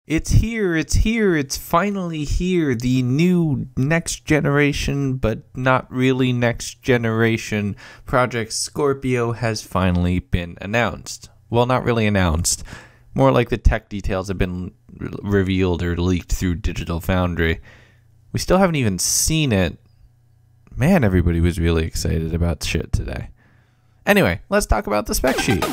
It's here, it's finally here. The new next generation, but not really next generation Project Scorpio has finally been announced. Well, not really announced. More like the tech details have been revealed or leaked through DigitalFoundry. We still haven't even seen it. Man, everybody was really excited about shit today. Anyway, let's talk about the spec sheet.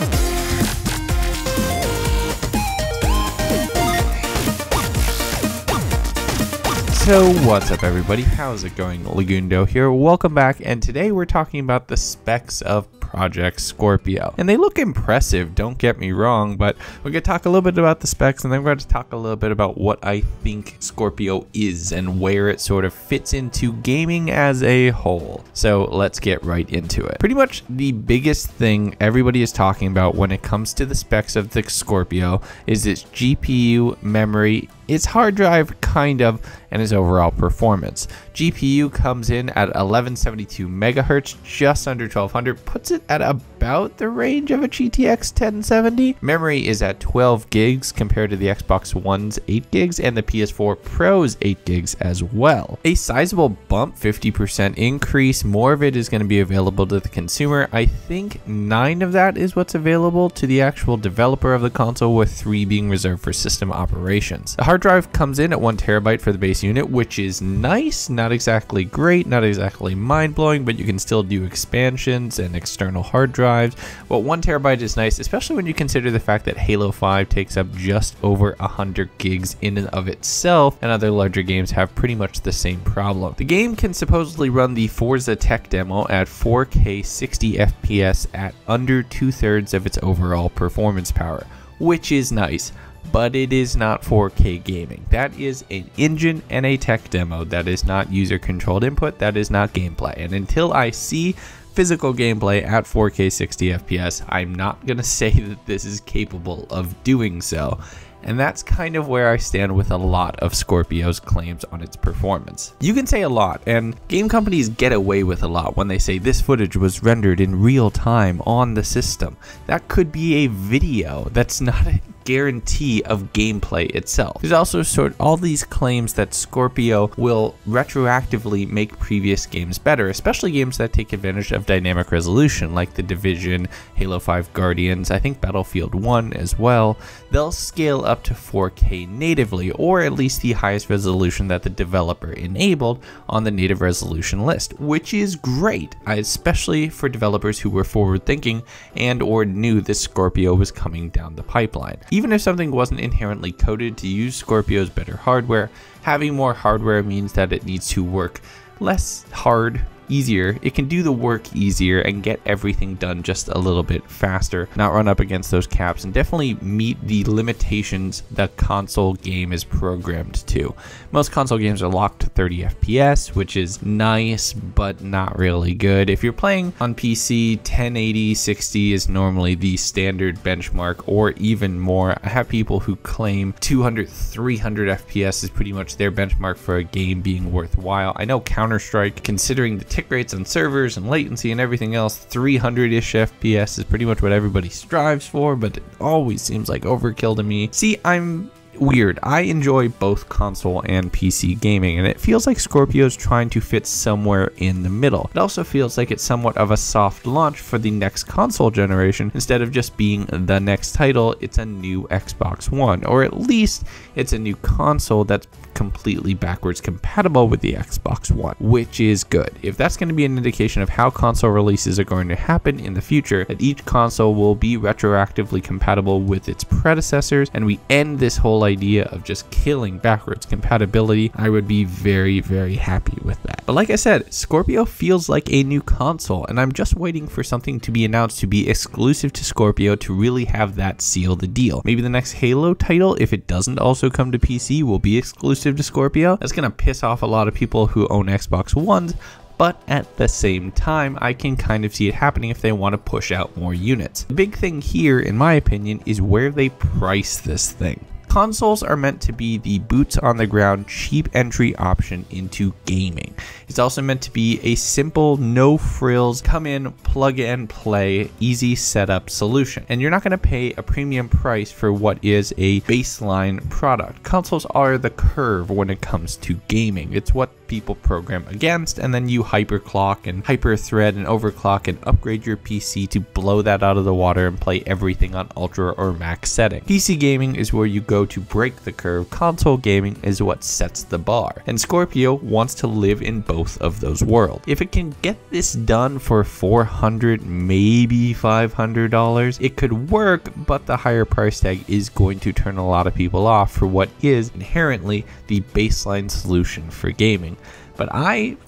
So what's up everybody, how's it going? Legundo here, welcome back, and today we're talking about the specs of Project Scorpio. And they look impressive, don't get me wrong, but we're going to talk a little bit about the specs, and then we're going to talk a little bit about what I think Scorpio is and where it sort of fits into gaming as a whole. So let's get right into it. Pretty much the biggest thing everybody is talking about when it comes to the specs of the Scorpio is its GPU, memory, its hard drive, kind of, and its overall performance. GPU comes in at 1172 megahertz, just under 1200, puts it at about the range of a GTX 1070. Memory is at 12 gigs compared to the Xbox One's 8 gigs and the PS4 Pro's 8 gigs as well. A sizable bump, 50% increase. More of it is going to be available to the consumer. I think 9 of that is what's available to the actual developer of the console, with 3 being reserved for system operations. The hard drive comes in at 1 terabyte for the base unit, which is nice, not exactly great, not exactly mind-blowing, but you can still do expansions and external hard drives. But 1 terabyte is nice, especially when you consider the fact that Halo 5 takes up just over 100 gigs in and of itself, and other larger games have pretty much the same problem. The game can supposedly run the Forza tech demo at 4K 60 FPS at under 2/3 of its overall performance power, which is nice. But it is not 4K gaming. That is an engine and a tech demo. That is not user controlled input. That is not gameplay. And until I see physical gameplay at 4K 60 FPS, I'm not going to say that this is capable of doing so. And that's kind of where I stand with a lot of Scorpio's claims on its performance. You can say a lot, and game companies get away with a lot when they say this footage was rendered in real time on the system. That could be a video. That's not a guarantee of gameplay itself. There's also all these claims that Scorpio will retroactively make previous games better, especially games that take advantage of dynamic resolution like The Division, Halo 5 Guardians, I think Battlefield 1 as well. They'll scale up to 4K natively, or at least the highest resolution that the developer enabled on the native resolution list, which is great, especially for developers who were forward thinking and or knew this Scorpio was coming down the pipeline. Even if something wasn't inherently coded to use Scorpio's better hardware, having more hardware means that it needs to work less hard, easier. It can do the work easier and get everything done just a little bit faster, not run up against those caps, and definitely meet the limitations the console game is programmed to. Most console games are locked to 30 FPS, which is nice, but not really good. If you're playing on PC, 1080, 60 is normally the standard benchmark, or even more. I have people who claim 200, 300 FPS is pretty much their benchmark for a game being worthwhile. I know Counter-Strike, considering the tick rates on servers and latency and everything else, 300-ish FPS is pretty much what everybody strives for, but it always seems like overkill to me. See, I'm weird. I enjoy both console and PC gaming, and it feels like Scorpio's trying to fit somewhere in the middle. It also feels like it's somewhat of a soft launch for the next console generation. Instead of just being the next title, it's a new Xbox One, or at least it's a new console that's completely backwards compatible with the Xbox One, which is good. If that's going to be an indication of how console releases are going to happen in the future, that each console will be retroactively compatible with its predecessors, and we end this whole idea of just killing backwards compatibility, I would be very, very happy with that. But like I said, Scorpio feels like a new console, and I'm just waiting for something to be announced to be exclusive to Scorpio to really have that seal the deal. Maybe the next Halo title, if it doesn't also come to PC, will be exclusive to Scorpio. That's going to piss off a lot of people who own Xbox Ones, but at the same time, I can kind of see it happening if they want to push out more units. The big thing here, in my opinion, is where they price this thing. Consoles are meant to be the boots on the ground, cheap entry option into gaming. It's also meant to be a simple, no frills, come in, plug and play, easy setup solution. And you're not going to pay a premium price for what is a baseline product. Consoles are the curve when it comes to gaming. It's what people program against, and then you hyperclock and hyperthread and overclock and upgrade your PC to blow that out of the water and play everything on ultra or max setting. PC gaming is where you go to break the curve. Console gaming is what sets the bar, and Scorpio wants to live in both of those worlds. If it can get this done for $400, maybe $500, it could work, but the higher price tag is going to turn a lot of people off for what is inherently the baseline solution for gaming. But I'm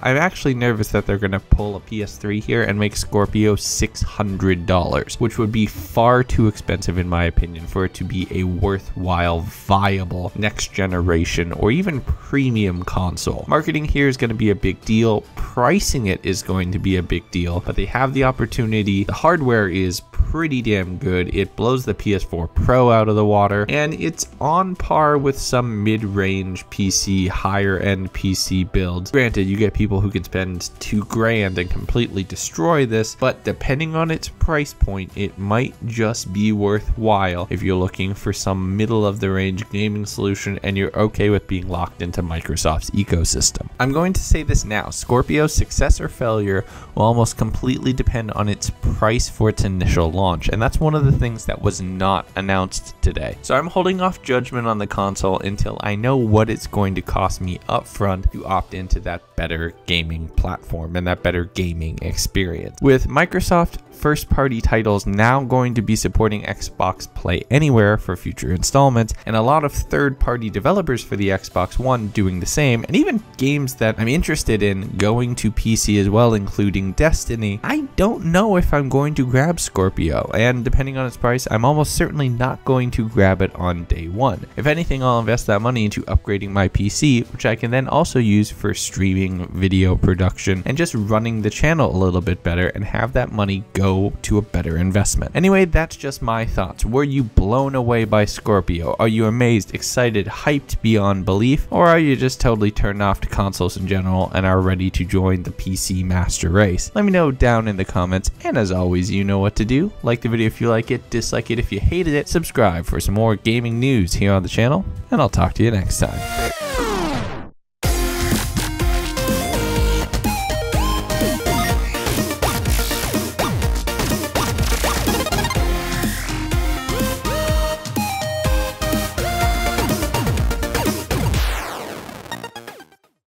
actually nervous that they're going to pull a PS3 here and make Scorpio $600, which would be far too expensive in my opinion for it to be a worthwhile, viable next generation or even premium console. Marketing here is going to be a big deal. Pricing it is going to be a big deal, but they have the opportunity. The hardware is pretty damn good. It blows the PS4 Pro out of the water, and it's on par with some mid-range PC, higher end PC builds. Granted, you get people who can spend $2,000 and completely destroy this, but depending on its price point, it might just be worthwhile if you're looking for some middle of the range gaming solution and you're okay with being locked into Microsoft's ecosystem. I'm going to say this now, Scorpio's success or failure will almost completely depend on its price for its initial launch, and that's one of the things that was not announced today. So I'm holding off judgment on the console until I know what it's going to cost me upfront to opt into that better gaming platform and that better gaming experience. With Microsoft first-party titles now going to be supporting Xbox Play Anywhere for future installments, and a lot of third-party developers for the Xbox One doing the same, and even games that I'm interested in going to PC as well, including Destiny, I don't know if I'm going to grab Scorpio, and depending on its price, I'm almost certainly not going to grab it on day one. If anything, I'll invest that money into upgrading my PC, which I can then also use for streaming, video production, and just running the channel a little bit better, and have that money go to a better investment. Anyway, that's just my thoughts. Were you blown away by Scorpio? Are you amazed, excited, hyped beyond belief? Or are you just totally turned off to consoles in general and are ready to join the PC master race? Let me know down in the comments, and as always, you know what to do. Like the video if you like it, dislike it if you hated it, subscribe for some more gaming news here on the channel, and I'll talk to you next time.